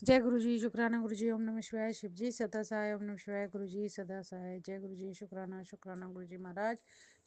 जय गुरु जी, शुक्राना गुरु जी, ओम नमः शिवाय। शिव जी सदा सहाय, ओम नमः शिवाय। गुरु जी सदा सहाय। जय गुरु जी, शुक्राना शुक्राना गुरु जी महाराज।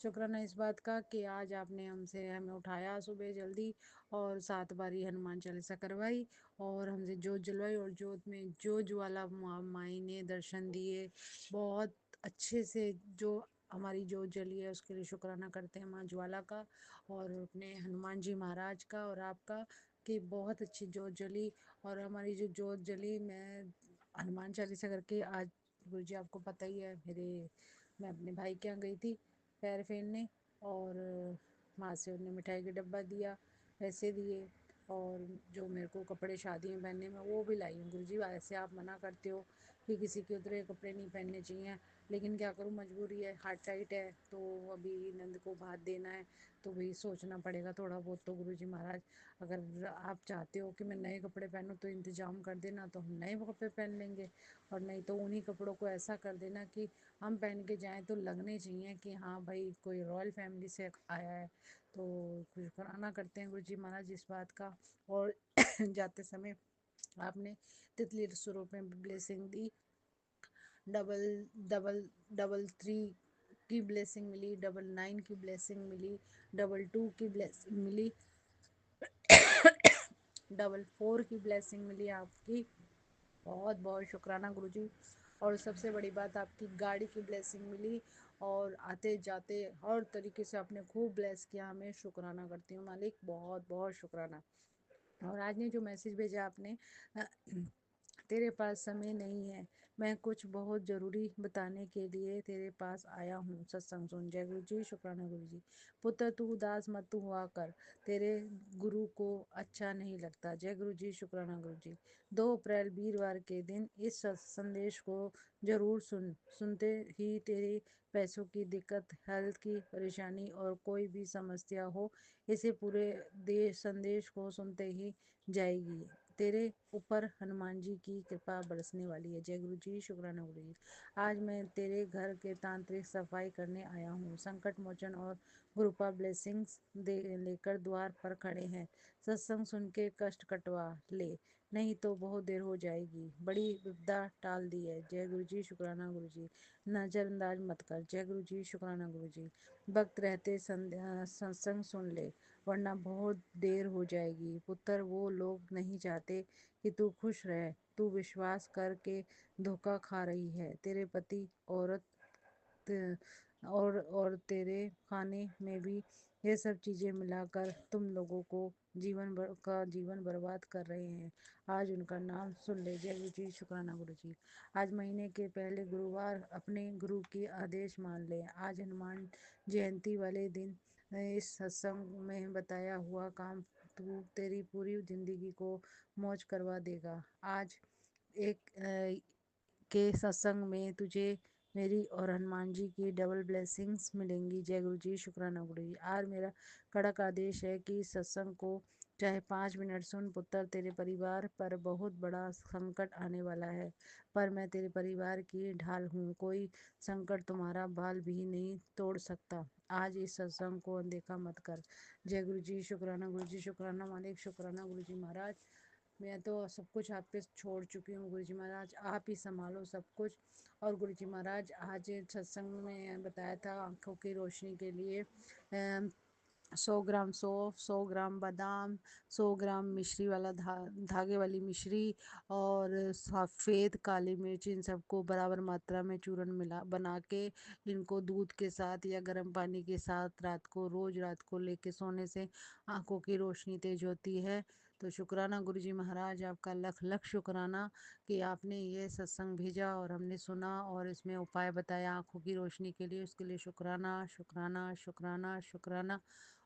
शुक्राना इस बात का कि आज आपने हमें उठाया सुबह जल्दी और 7 बारी हनुमान चालीसा करवाई और हमसे जोत जलवाई और जोत में जो ज्वाला माई ने दर्शन दिए बहुत अच्छे से। जो हमारी जोत जली है उसके लिए शुक्राना करते हैं माँ ज्वाला का और अपने हनुमान जी महाराज का और आपका कि बहुत अच्छी जोत जली। और हमारी जो जोत जली, मैं हनुमान चालीसा करके आज गुरुजी आपको पता ही है मैं अपने भाई के यहाँ गई थी पैर फेरने और वहाँ से उन्हें मिठाई का डब्बा दिया, पैसे दिए और जो मेरे को कपड़े शादी में पहनने में वो भी लाई हूँ। गुरुजी ऐसे आप मना करते हो कि किसी के उतरे कपड़े नहीं पहनने चाहिए, लेकिन क्या करूँ, मजबूरी है, हाथ टाइट है तो अभी नंद को भात देना है तो वही सोचना पड़ेगा थोड़ा बहुत। तो गुरुजी महाराज अगर आप चाहते हो कि मैं नए कपड़े पहनूं तो इंतज़ाम कर देना, तो हम नए कपड़े पहन लेंगे, और नहीं तो उन्हीं कपड़ों को ऐसा कर देना कि हम पहन के जाएं तो लगने चाहिए कि हाँ भाई कोई रॉयल फैमिली से आया है। तो शुक्राना करते हैं गुरु जी महाराज इस बात का। और जाते समय आपने तितली स्वरूप में ब्लेसिंग दी। डबल डबल डबल थ्री की ब्लेसिंग मिली, डबल 9 की ब्लेसिंग मिली, डबल 2 की ब्लेसिंग मिली, डबल 4 की ब्लेसिंग मिली आपकी। बहुत बहुत शुक्राना गुरुजी। और सबसे बड़ी बात, आपकी गाड़ी की ब्लेसिंग मिली और आते जाते हर तरीके से आपने खूब ब्लेस किया हमें। शुक्राना करती हूँ मालिक, बहुत बहुत शुक्राना। और आज ने जो मैसेज भेजा आपने, तेरे पास समय नहीं है, मैं कुछ बहुत ज़रूरी बताने के लिए तेरे पास आया हूँ, सत्संग सुन। जय गुरु जी, शुक्राना गुरु जी। पुत्र तू उदास मत हुआ कर, तेरे गुरु को अच्छा नहीं लगता। जय गुरु जी, शुक्राना गुरु जी। 2 अप्रैल वीरवार के दिन इस संदेश को जरूर सुनते ही तेरी पैसों की दिक्कत, हेल्थ की परेशानी और कोई भी समस्या हो, इसे पूरे देश संदेश को सुनते ही जाएगी। तेरे ऊपर हनुमान जी की कृपा बरसने वाली है। जय गुरु जी, शुक्राना गुरु जी। आज मैं तेरे घर के तांत्रिक सफाई करने आया हूँ। संकट मोचन और गुरुपा ब्लेसिंग्स दे लेकर द्वार पर खड़े हैं। सत्संग सुन के कष्ट कटवा ले, नहीं तो बहुत देर हो जाएगी। बड़ी विपदा टाल दी है। जय गुरु जी, शुक्राना गुरु जी। नजरअंदाज मत कर। जय गुरु जी, शुक्राना गुरु जी। वक्त रहते सत्संग सुन ले, वरना बहुत देर हो जाएगी। पुत्र, वो लोग नहीं चाहते कि तू खुश रहे। तू विश्वास करके धोखा खा रही है। तेरे पति औरत और तेरे खाने में भी ये सब चीज़ें मिलाकर तुम लोगों को जीवन बर्बाद कर रहे हैं। आज उनका नाम सुन ले। जय गुरु जी, शुक्राना गुरु जी। आज महीने के पहले गुरुवार अपने गुरु की आदेश मान ले। आज हनुमान जयंती वाले दिन इस सत्संग में बताया हुआ काम तू तेरी पूरी जिंदगी को मौज करवा देगा। आज एक के सत्संग में तुझे मेरी और हनुमान जी की डबल ब्लेसिंग्स मिलेंगी। जय गुरु जी, शुक्राना गुरु जी। आज मेरा कड़क आदेश है कि सत्संग को चाहे 5 मिनट सुन। पुत्र, तेरे परिवार पर बहुत बड़ा संकट आने वाला है, पर मैं तेरे परिवार की ढाल हूँ। कोई संकट तुम्हारा बाल भी नहीं तोड़ सकता। आज इस सत्संग को अनदेखा मत कर। जय गुरु जी, शुक्राना गुरु जी, शुक्राना मालिक, शुक्राना गुरु जी महाराज। मैं तो सब कुछ आप पे छोड़ चुकी हूँ गुरु जी महाराज, आप ही संभालो सब कुछ। और गुरु जी महाराज, आज सत्संग में बताया था आँखों की रोशनी के लिए 100 ग्राम सौंफ, 100 ग्राम बादाम, 100 ग्राम मिश्री वाला धागे वाली मिश्री और सफ़ेद काली मिर्च, इन सबको बराबर मात्रा में चूरन मिला बना के इनको दूध के साथ या गर्म पानी के साथ रोज़ रात को लेके सोने से आँखों की रोशनी तेज होती है। तो शुक्राना गुरु जी महाराज, आपका लख लख शुक्राना कि आपने ये सत्संग भेजा और हमने सुना और इसमें उपाय बताया आँखों की रोशनी के लिए। उसके लिए शुक्राना शुक्राना शुक्राना शुक्राना।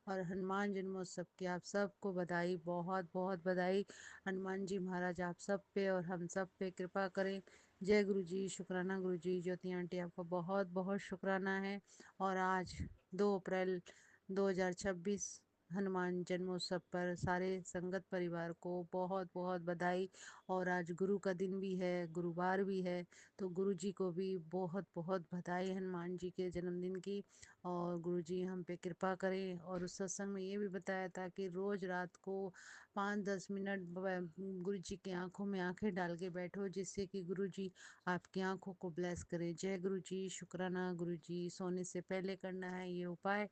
और हनुमान जन्मोत्सव की आप सबको बधाई, बहुत बहुत बधाई। हनुमान जी महाराज आप सब पे और हम सब पे कृपा करें। जय गुरु जी, शुक्राना गुरु जी। ज्योति आंटी, आपका बहुत बहुत शुक्राना है। और आज 2 अप्रैल 2026 हनुमान जन्मोत्सव पर सारे संगत परिवार को बहुत बहुत बधाई। और आज गुरु का दिन भी है, गुरुवार भी है, तो गुरु जी को भी बहुत बहुत बधाई हनुमान जी के जन्मदिन की। और गुरुजी हम पे कृपा करें। और उस सत्संग में ये भी बताया था कि रोज रात को 5-10 मिनट गुरुजी की आंखों में आंखें डाल के बैठो, जिससे कि गुरुजी आपकी आंखों को ब्लेस करें। जय गुरुजी, शुक्राना गुरुजी। सोने से पहले करना है ये उपाय।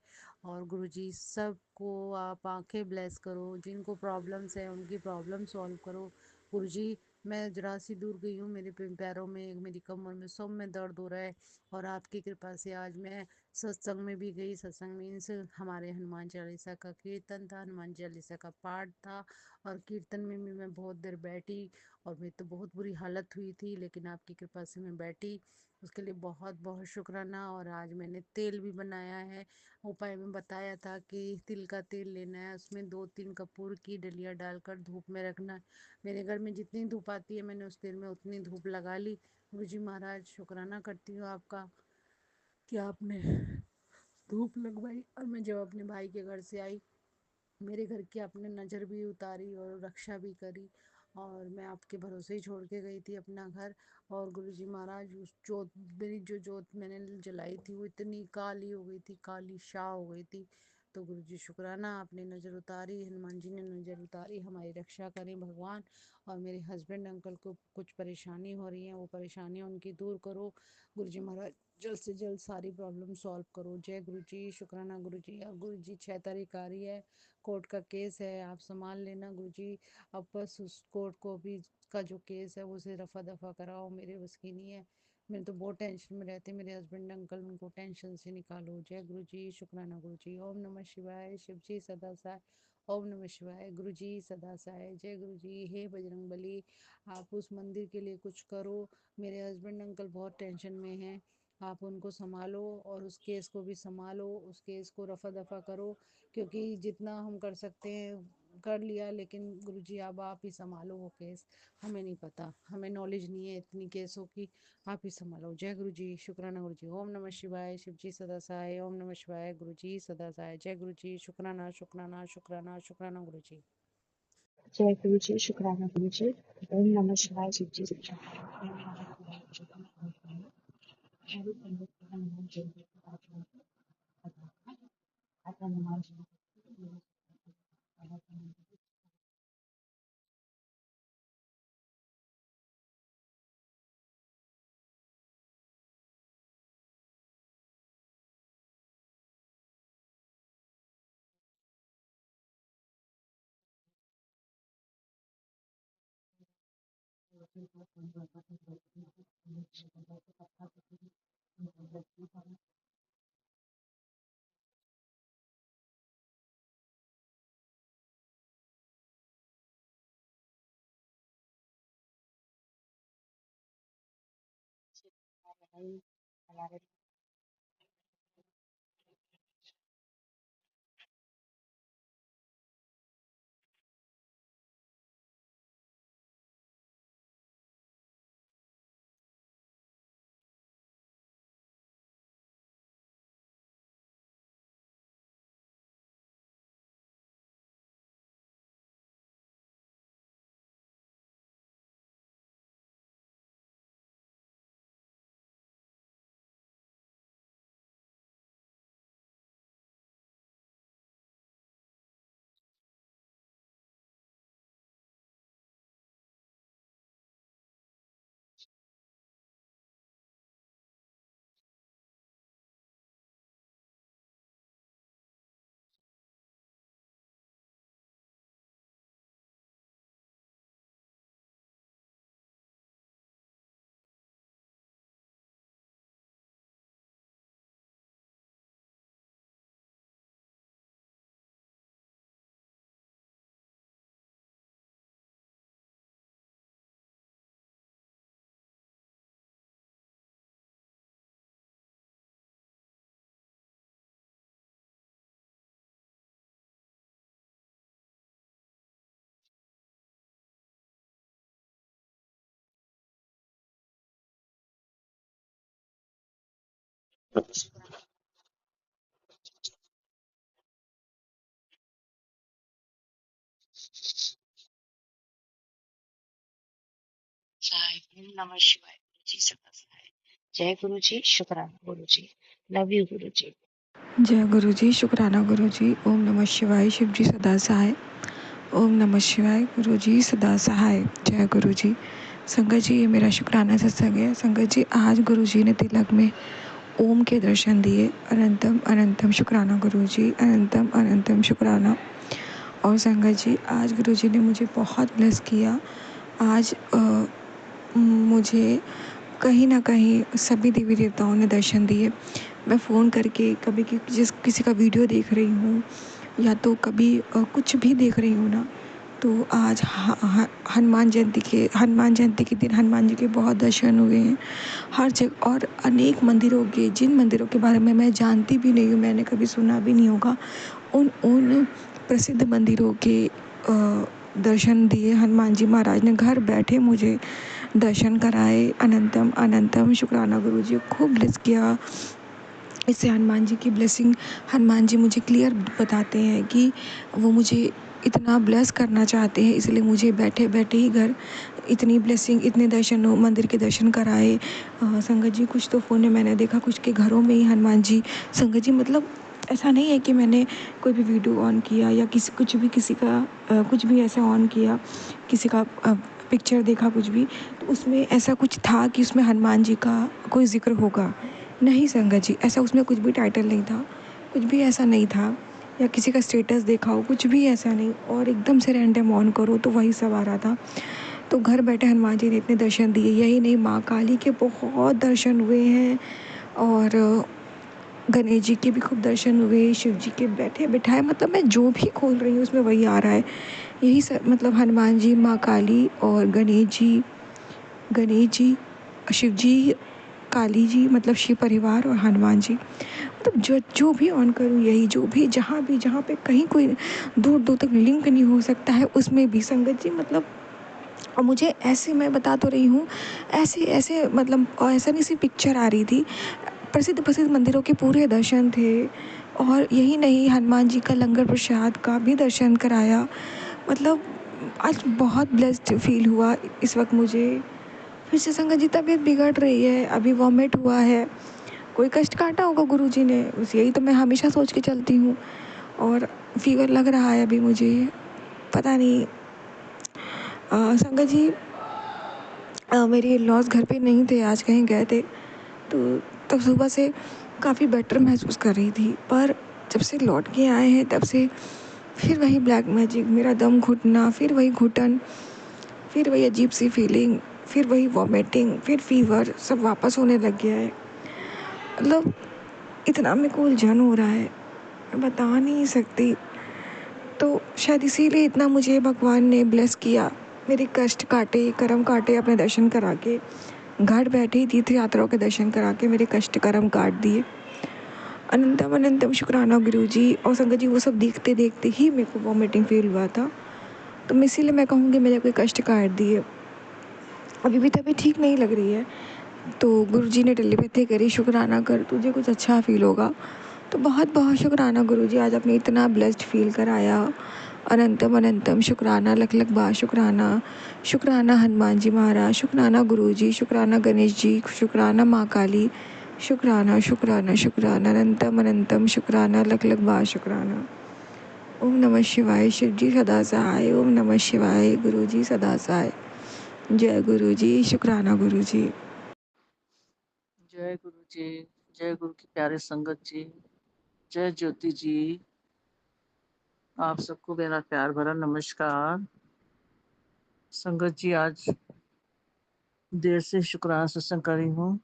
और गुरुजी सबको आप आंखें ब्लेस करो, जिनको प्रॉब्लम्स है उनकी प्रॉब्लम सॉल्व करो। गुरुजी मैं जरा सी दूर गई हूँ, मेरे पैरों में, मेरी कमर में, सब में दर्द हो रहा है। और आपकी कृपा से आज मैं सत्संग में भी गई। सत्संग मीन्स हमारे हनुमान चालीसा का कीर्तन था, हनुमान चालीसा का पाठ था। और कीर्तन में भी मैं बहुत देर बैठी, और मेरी तो बहुत बुरी हालत हुई थी, लेकिन आपकी कृपा से मैं बैठी। उसके लिए बहुत बहुत शुक्राना। और आज मैंने तेल भी बनाया है। उपाय में बताया था कि तिल का तेल लेना है, उसमें 2-3 कपूर की डलिया डालकर धूप में रखना है। मेरे घर में जितनी धूप आती है मैंने उस तेल में उतनी धूप लगा ली। गुरु जी महाराज शुक्राना करती हूँ आपका कि आपने धूप लगवाई। और मैं जब अपने भाई के घर से आई, मेरे घर की आपने नज़र भी उतारी और रक्षा भी करी। और मैं आपके भरोसे ही छोड़ के गई थी अपना घर। और गुरुजी महाराज उस जोत, मेरी जो जोत मैंने जलाई थी वो इतनी काली हो गई थी, काली शाह हो गई थी। तो गुरुजी शुक्राना, आपने नज़र उतारी, हनुमान जी ने नज़र उतारी, हमारी रक्षा करें भगवान। और मेरे हस्बैंड अंकल को कुछ परेशानी हो रही है, वो परेशानियाँ उनकी दूर करो गुरुजी महाराज। जल्द से जल्द सारी प्रॉब्लम सॉल्व करो। जय गुरुजी, शुक्राना गुरुजी। और गुरुजी 6 तारीख है, कोर्ट का केस है, आप संभाल लेना गुरुजी। अब बस उस कोर्ट को भी का जो केस है वो उसे रफा दफा कराओ, मेरे बस की नहीं है। मैं तो बहुत टेंशन में रहते मेरे हस्बैंड अंकल, उनको टेंशन से निकालो। जय गुरु जी, शुक्राना गुरु जी। ओम नमः शिवाय, शिव जी सदा साय। ओम नमः शिवाय, गुरु जी सदा साय। जय गुरु जी। हे बजरंग बली, आप उस मंदिर के लिए कुछ करो। मेरे हस्बैंड अंकल बहुत टेंशन में हैं, आप उनको संभालो और उस केस को भी संभालो, उस केस को रफा दफा करो। क्योंकि जितना हम कर सकते हैं कर लिया, लेकिन गुरुजी अब आप ही संभालो वो केस। हमें नहीं पता, हमें नॉलेज नहीं है इतनी केसों की, आप ही संभालो। जय गुरुजी, शुक्राना गुरुजी। ओम नमः शिवाय, शिव जी सदा सहाय। ओम नमः शिवाय, गुरुजी सदा सहाय। जय गुरुजी, शुक्राना शुक्राना शुक्राना शुक्राना गुरुजी। जय गुरु जी, शुक्राना गुरु जी। ओम नमः शिवाय, शिव जी की जय। ओम नमः शिवाय, शिव जी की जय। हरि पंडित का हनुमान जयंती के बाद में आता हनुमान जी हमारे साय। ओम नमः शिवाय, गुरु जी सदा सहाय। जय गुरु जी, शुक्राना गुरु जी। लव यू गुरु जी। जय गुरु जी, शुक्राना गुरु जी। ओम नमः शिवाय, शिव जी सदा सहाय। ओम नमः शिवाय, गुरु जी सदा सहाय। जय गुरु जी। संगत जी, ये मेरा शुक्राना सत्संग है। संगत जी, आज गुरु जी ने तिलक में ओम के दर्शन दिए। अनंतम अनंतम शुक्राना गुरु जी, अनंतम अनंतम शुक्राना। और संगत जी, आज गुरु जी ने मुझे बहुत ब्लेस किया। आज मुझे कहीं न कहीं सभी देवी देवताओं ने दर्शन दिए। मैं फ़ोन करके कभी जिस किसी का वीडियो देख रही हूँ या तो कभी कुछ भी देख रही हूँ ना, तो आज हनुमान जयंती के दिन हनुमान जी के बहुत दर्शन हुए हैं हर जगह। और अनेक मंदिरों के, जिन मंदिरों के बारे में मैं जानती भी नहीं हूँ, मैंने कभी सुना भी नहीं होगा, उन उन प्रसिद्ध मंदिरों के दर्शन दिए हनुमान जी महाराज ने। घर बैठे मुझे दर्शन कराए। अनंतम अनंतम शुक्राना गुरु जी, खूब ब्लेस किया। इससे हनुमान जी की ब्लेसिंग, हनुमान जी मुझे क्लियर बताते हैं कि वो मुझे इतना ब्लेस करना चाहते हैं, इसलिए मुझे बैठे बैठे ही घर इतनी ब्लेसिंग, इतने दर्शन, मंदिर के दर्शन कराए। संगत जी, कुछ तो फ़ोन में मैंने देखा, कुछ के घरों में ही हनुमान जी। संगत जी, मतलब ऐसा नहीं है कि मैंने कोई भी वीडियो ऑन किया या किसी का कुछ भी ऐसा ऑन किया, किसी का पिक्चर देखा कुछ भी, तो उसमें ऐसा कुछ था कि उसमें हनुमान जी का कोई ज़िक्र होगा। नहीं संगत जी, ऐसा उसमें कुछ भी टाइटल नहीं था, कुछ भी ऐसा नहीं था, या किसी का स्टेटस देखा हो, कुछ भी ऐसा नहीं। और एकदम से रैंडम ऑन करो तो वही सब आ रहा था। तो घर बैठे हनुमान जी ने इतने दर्शन दिए। यही नहीं, माँ काली के बहुत दर्शन हुए हैं, और गणेश जी के भी खूब दर्शन हुए, शिव जी के बैठे बिठाए, मतलब मैं जो भी खोल रही हूँ उसमें वही आ रहा है। यही सब, मतलब हनुमान जी, माँ काली और गणेश जी, शिव जी, काली जी, मतलब शिव परिवार और हनुमान जी, मतलब जो जो भी ऑन करूँ यही, जो भी जहाँ पे कहीं कोई दूर दूर तक लिंक नहीं हो सकता है, उसमें भी संगत जी, मतलब। और मुझे ऐसे, मैं बता तो रही हूँ, ऐसे ऐसे मतलब, और ऐसा नहीं, सी पिक्चर आ रही थी, प्रसिद्ध प्रसिद्ध मंदिरों के पूरे दर्शन थे। और यही नहीं, हनुमान जी का लंगर प्रसाद का भी दर्शन कराया। मतलब आज बहुत ब्लेस्ड फील हुआ इस वक्त मुझे। फिर से संगत जी, तबीयत बिगड़ रही है, अभी वॉमिट हुआ है। कोई कष्ट काटा होगा गुरु जी ने, बस यही तो मैं हमेशा सोच के चलती हूँ। और फीवर लग रहा है अभी मुझे, पता नहीं। संगत जी, मेरे लॉस घर पे नहीं थे, आज कहीं गए थे, तो तब सुबह से काफ़ी बेटर महसूस कर रही थी। पर जब से लौट के आए हैं तब से फिर वही ब्लैक मैजिक, मेरा दम घुटना, फिर वही घुटन, फिर वही अजीब सी फीलिंग, फिर वही वॉमिटिंग, फिर फीवर, सब वापस होने लग गया है। मतलब इतना मेरे को उलझन हो रहा है, मैं बता नहीं सकती। तो शायद इसीलिए इतना मुझे भगवान ने ब्लेस किया, मेरे कष्ट काटे, कर्म काटे, अपने दर्शन करा के। घर बैठे ही तीर्थ यात्राओं के दर्शन करा के मेरे कष्ट कर्म काट दिए। अनंतम अनंतम शुक्राना गुरु जी। और संगत जी, वो सब देखते देखते ही मेरे को वॉमिटिंग फील हुआ था। तो मैं इसीलिए मैं कहूँगी, मेरे कोई कष्ट काट दिए। अभी भी तबीयत ठीक नहीं लग रही है, तो गुरु जी ने टेलीपैथी करी, शुक्राना कर, तुझे कुछ अच्छा फील होगा। तो बहुत बहुत शुक्राना गुरु जी, आज आपने इतना ब्लेस्ड फील कराया। अनंतम अनंतम शुक्राना, लख लख बार शुक्राना। शुक्राना हनुमान जी महाराज, शुक्राना गुरु जी, शुक्राना गणेश जी, शुक्राना माँ काली, शुक्राना शुक्राना शुक्राना, अनंतम अनंतम शुक्राना, लख लख बार शुक्राना। ओम नमः शिवाय, शिव जी सदा सहाय। ओम नमः शिवाय, गुरु जी सदा सहाय। जय गुरु जी, शुक्राना गुरु जी। जय गुरु जी, जय गुरु की प्यारे संगत जी, जय ज्योति जी। आप सबको मेरा प्यार भरा नमस्कार। संगत जी, आज देर से शुक्राना सत्संग कर रही हूँ,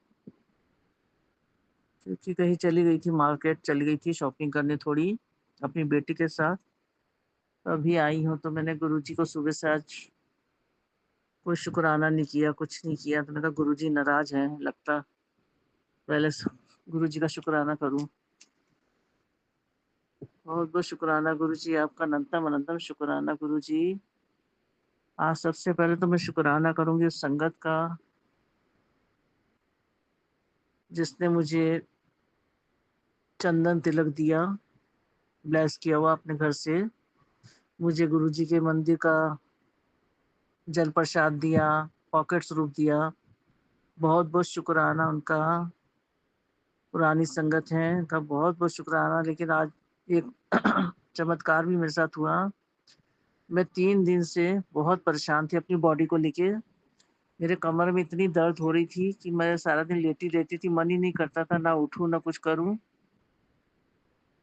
क्योंकि कहीं चली गई थी, मार्केट चली गई थी शॉपिंग करने थोड़ी अपनी बेटी के साथ। तो अभी आई हूँ, तो मैंने गुरु जी को सुबह से आज कोई शुक्राना नहीं किया, कुछ नहीं किया। तो मैं कहा गुरु जी नाराज हैं लगता, पहले गुरु जी का शुक्राना करूँ। बहुत बहुत शुक्राना गुरु जी, आपका अनंतम अनंतम शुक्राना गुरु जी। आज सबसे पहले तो मैं शुक्राना करूंगी उस संगत का जिसने मुझे चंदन तिलक दिया, ब्लेस किया हुआ अपने घर से, मुझे गुरुजी के मंदिर का जल प्रसाद दिया, पॉकेट स्वरूप दिया। बहुत बहुत शुक्राना उनका। पुरानी संगत है, उनका बहुत बहुत शुक्राना। लेकिन आज एक चमत्कार भी मेरे साथ हुआ। मैं 3 दिन से बहुत परेशान थी अपनी बॉडी को लेके। मेरे कमर में इतनी दर्द हो रही थी कि मैं सारा दिन लेटी रहती थी, मन ही नहीं करता था ना उठूँ ना कुछ करूँ।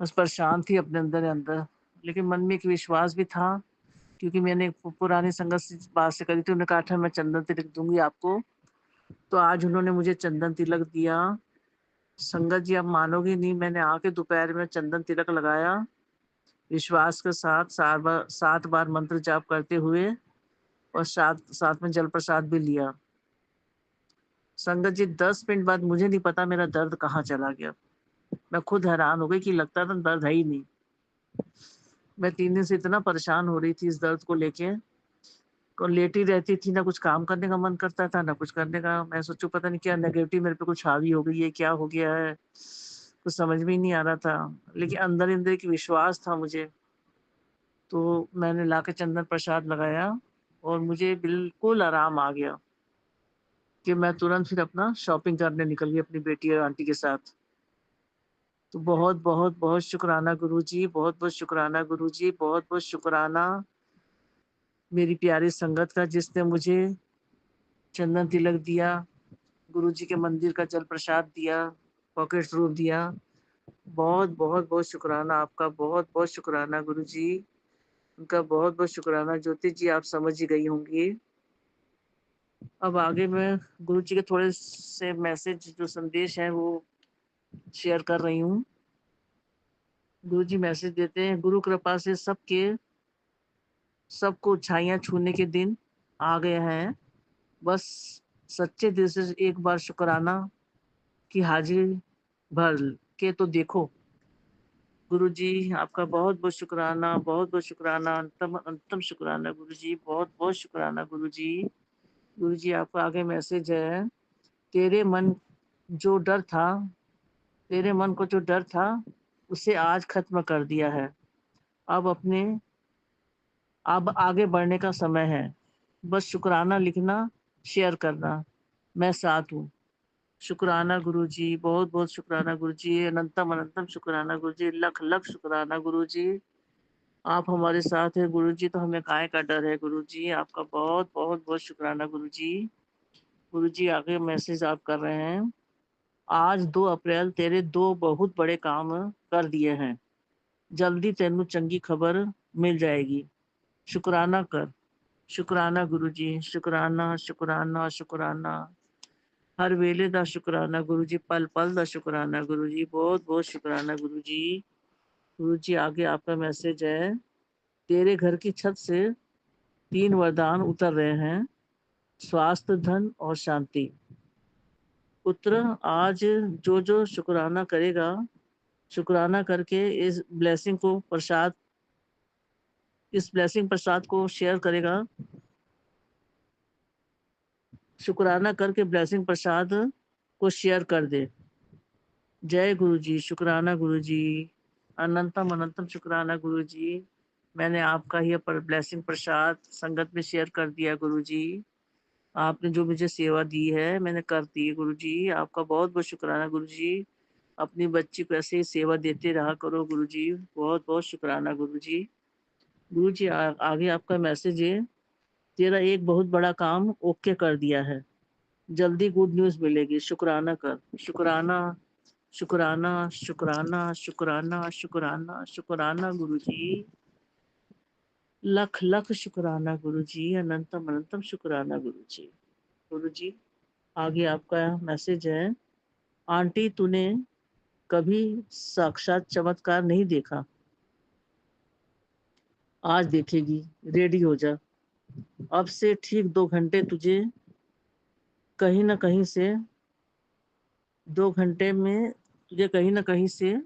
बस परेशान थी अपने अंदर ही अंदर। लेकिन मन में एक विश्वास भी था, क्योंकि मैंने पुरानी संगत से बात से करी थी, उन्होंने कहा था मैं चंदन तिलक दूँगी आपको। तो आज उन्होंने मुझे चंदन तिलक दिया। संगत जी, आप मानोगे नहीं, मैंने आके दोपहर में चंदन तिलक लगाया, विश्वास के साथ 7 बार मंत्र जाप करते हुए, और साथ साथ में जल प्रसाद भी लिया। संगत जी, 10 मिनट बाद मुझे नहीं पता मेरा दर्द कहाँ चला गया। मैं खुद हैरान हो गई कि लगता था दर्द है ही नहीं। मैं 3 दिन से इतना परेशान हो रही थी इस दर्द को लेके, और लेटी रहती थी, ना कुछ काम करने का मन करता था, ना कुछ करने का। मैं सोचूँ पता नहीं क्या नेगेटिव मेरे पे कुछ हावी हो गई है, क्या हो गया है? कुछ समझ में ही नहीं आ रहा था। लेकिन अंदर ही अंदर एक विश्वास था मुझे, तो मैंने लाके चंदन प्रसाद लगाया और मुझे बिल्कुल आराम आ गया कि मैं तुरंत फिर अपना शॉपिंग करने निकल गई अपनी बेटी और आंटी के साथ। तो बहुत शुक्राना गुरुजी, बहुत-बहुत शुक्राना गुरुजी, बहुत-बहुत शुक्राना मेरी प्यारी संगत का, जिसने मुझे चंदन तिलक दिया, गुरुजी के मंदिर का जल प्रसाद दिया, पॉकेट रूप दिया। बहुत शुक्राना आपका, बहुत-बहुत शुक्राना गुरुजी। उनका बहुत-बहुत शुक्राना। ज्योति जी, आप समझ ही गई होंगी। अब आगे मैं गुरुजी के थोड़े से मैसेज, जो संदेश हैं, वो शेयर कर रही हूँ। गुरुजी मैसेज देते हैं, गुरु कृपा से सबको छाइयाँ छूने के दिन आ गए हैं। बस सच्चे दिल से एक बार शुक्राना की हाजिरी भर के तो देखो। गुरुजी, आपका बहुत-बहुत शुक्राना, बहुत-बहुत शुक्राना, अंतम शुक्राना गुरुजी, बहुत-बहुत शुक्राना गुरुजी। गुरुजी, आपका आगे मैसेज है, तेरे मन जो डर था तेरे मन को जो डर था, उसे आज खत्म कर दिया है। अब अपने अब आगे बढ़ने का समय है। बस शुक्राना लिखना, शेयर करना, मैं साथ हूँ। शुक्राना गुरुजी, बहुत-बहुत शुक्राना गुरुजी, अनंतम अनंतम शुक्राना गुरुजी, लख-लख शुक्राना गुरुजी। आप हमारे साथ हैं गुरुजी, तो हमें काहे का डर है गुरुजी। आपका बहुत-बहुत शुक्राना गुरुजी। गुरुजी, आगे मैसेज आप कर रहे हैं, आज 2 अप्रैल तेरे 2 बहुत बड़े काम कर दिए हैं। जल्दी तेनू चंगी खबर मिल जाएगी। शुक्राना कर। शुक्राना गुरुजी, शुक्राना, शुक्राना, शुक्राना। हर वेले दा शुक्राना गुरुजी, पल-पल दा शुक्राना गुरुजी, बहुत-बहुत शुक्राना गुरुजी। गुरुजी, आगे आपका मैसेज है, तेरे घर की छत से 3 वरदान उतर रहे हैं, स्वास्थ्य, धन और शांति। पुत्र, आज जो शुक्राना करेगा, शुक्राना करके इस ब्लेसिंग प्रसाद को शेयर करेगा, शुक्राना करके ब्लेसिंग प्रसाद को शेयर कर दे। जय गुरुजी, शुक्राना गुरुजी, अनंतम अनंतम शुक्राना गुरुजी। मैंने आपका ये ब्लेसिंग प्रसाद संगत में शेयर कर दिया गुरुजी। आपने जो मुझे सेवा दी है, मैंने कर दी है गुरुजी। आपका बहुत-बहुत शुक्राना गुरुजी। अपनी बच्ची को ऐसे ही सेवा देते रहा करो गुरुजी। बहुत-बहुत शुक्राना गुरुजी। गुरुजी, आगे आपका मैसेज है, तेरा एक बहुत बड़ा काम ओके कर दिया है। जल्दी गुड न्यूज़ मिलेगी, शुक्राना कर। शुक्राना, शुक्राना, शुक्राना, शुक्राना, शुक्राना, शुक्राना गुरुजी। लख-लख शुक्राना गुरुजी, अनंतम अनंतम शुक्राना गुरुजी। गुरुजी, आगे आपका मैसेज है, आंटी, तूने कभी साक्षात चमत्कार नहीं देखा, आज देखेगी, रेडी हो जा। अब से ठीक 2 घंटे तुझे कहीं न कहीं से 2 घंटे में तुझे कहीं न कहीं से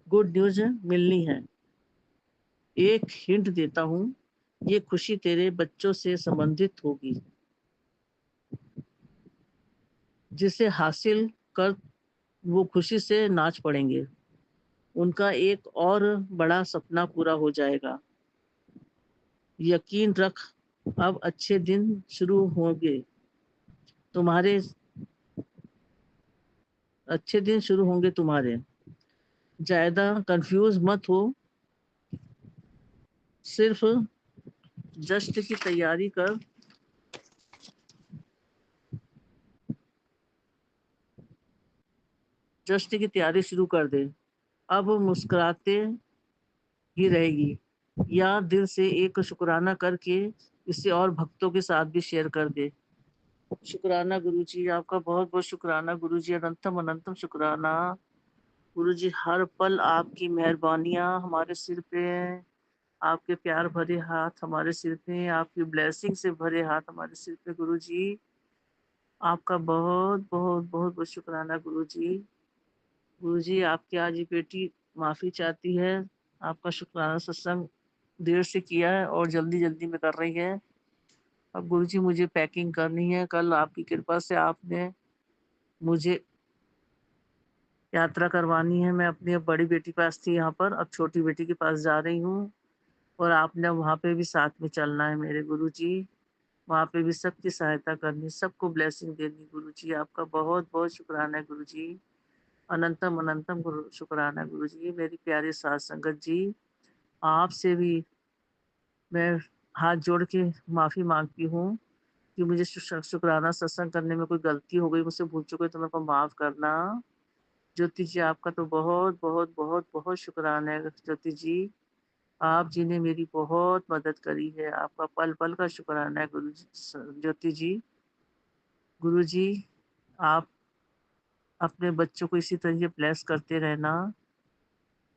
गुड न्यूज़ मिलनी है। एक हिंट देता हूँ, ये खुशी तेरे बच्चों से संबंधित होगी, जिसे हासिल कर वो खुशी से नाच पड़ेंगे। उनका एक और बड़ा सपना पूरा हो जाएगा। यकीन रख, अब अच्छे दिन शुरू होंगे। तुम्हारे अच्छे दिन शुरू होंगे तुम्हारे। ज़्यादा कंफ्यूज मत हो, सिर्फ जस्ट की तैयारी कर। जस्ट की तैयारी शुरू कर दे। अब मुस्कुराते ही रहेगी, या दिल से एक शुक्राना करके इसे और भक्तों के साथ भी शेयर कर दे। शुक्राना गुरुजी, आपका बहुत बहुत शुक्राना गुरुजी, अनंतम अनंतम शुक्राना गुरुजी। हर पल आपकी मेहरबानियां हमारे सिर पे हैं, आपके प्यार भरे हाथ हमारे सिर पे हैं, आपकी ब्लेसिंग से भरे हाथ हमारे सिर पे गुरुजी। आपका बहुत बहुत बहुत बहुत शुक्राना गुरुजी। गुरुजी, आपकी आज ये बेटी माफ़ी चाहती है। आपका शुक्राना सत्संग देर से किया है और जल्दी जल्दी में कर रही है। अब गुरुजी मुझे पैकिंग करनी है। कल आपकी कृपा से आपने मुझे यात्रा करवानी है। मैं अपनी अब बड़ी बेटी पास थी यहाँ पर, अब छोटी बेटी के पास जा रही हूँ, और आपने वहाँ पे भी साथ में चलना है मेरे गुरुजी। वहाँ पे भी सबकी सहायता करनी, सबको ब्लेसिंग देनी गुरुजी। आपका बहुत बहुत शुक्राना है गुरुजी, अनंतम अनंतम गुरु शुक्राना है गुरुजी। मेरी प्यारी साथ संगत जी, आपसे भी मैं हाथ जोड़ के माफ़ी मांगती हूँ कि मुझे शुक्राना सत्संग करने में कोई गलती हो गई, मुझसे भूल चुके तो मेरे को माफ़ करना। ज्योति जी, आपका तो बहुत बहुत बहुत बहुत शुक्राना है ज्योति जी। आप जी ने मेरी बहुत मदद करी है। आपका पल पल का शुक्राना है गुरु जी, ज्योति जी। गुरु जी, आप अपने बच्चों को इसी तरह ब्लेस करते रहना।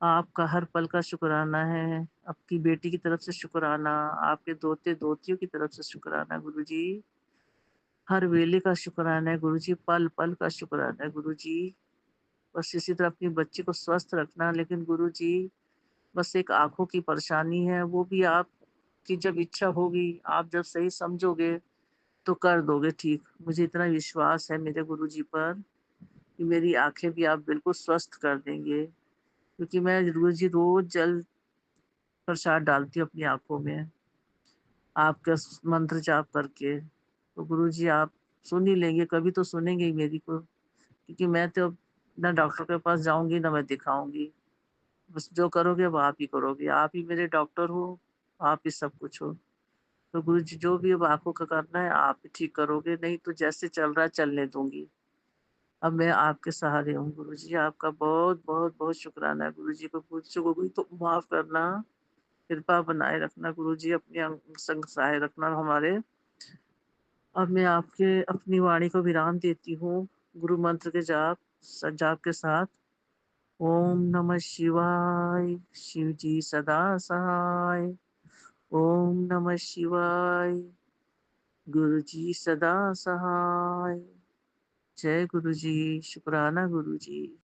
आपका हर पल का शुक्राना है। आपकी बेटी की तरफ से शुक्राना, आपके दोते दोतियों की तरफ से शुक्राना गुरु जी। हर वेले का शुक्राना है गुरु जी, पल पल का शुक्राना है गुरु जी। बस इसी तरह अपनी बच्ची को स्वस्थ रखना। लेकिन गुरु जी, बस एक आँखों की परेशानी है, वो भी आपकी जब इच्छा होगी, आप जब सही समझोगे तो कर दोगे ठीक। मुझे इतना विश्वास है मेरे गुरुजी पर कि मेरी आँखें भी आप बिल्कुल स्वस्थ कर देंगे, क्योंकि मैं गुरुजी रोज़ जल प्रसाद डालती हूँ अपनी आँखों में, आपका मंत्र जाप करके। तो गुरुजी आप सुन ही लेंगे, कभी तो सुनेंगे ही मेरी को, क्योंकि मैं तो अब ना डॉक्टर के पास जाऊँगी, ना मैं दिखाऊँगी। बस जो करोगे वो आप ही करोगे। आप ही मेरे डॉक्टर हो, आप ही सब कुछ हो। तो गुरुजी, जो भी अब आँखों का करना है आप ही ठीक करोगे, नहीं तो जैसे चल रहा है चलने दूँगी। अब मैं आपके सहारे हूँ गुरुजी। आपका बहुत बहुत बहुत शुक्राना है गुरुजी। को भूल चूक हो गई तो माफ़ करना, कृपा बनाए रखना गुरुजी, अपने संग सहाय रखना हमारे। अब मैं आपके अपनी वाणी को विराम देती हूँ गुरु मंत्र के जाप के साथ। ओम नमः शिवाय, शिव जी सदा सहाय। ओम नमः शिवाय, गुरु जी सदा सहाय। जय गुरु जी, शुक्राना गुरु जी।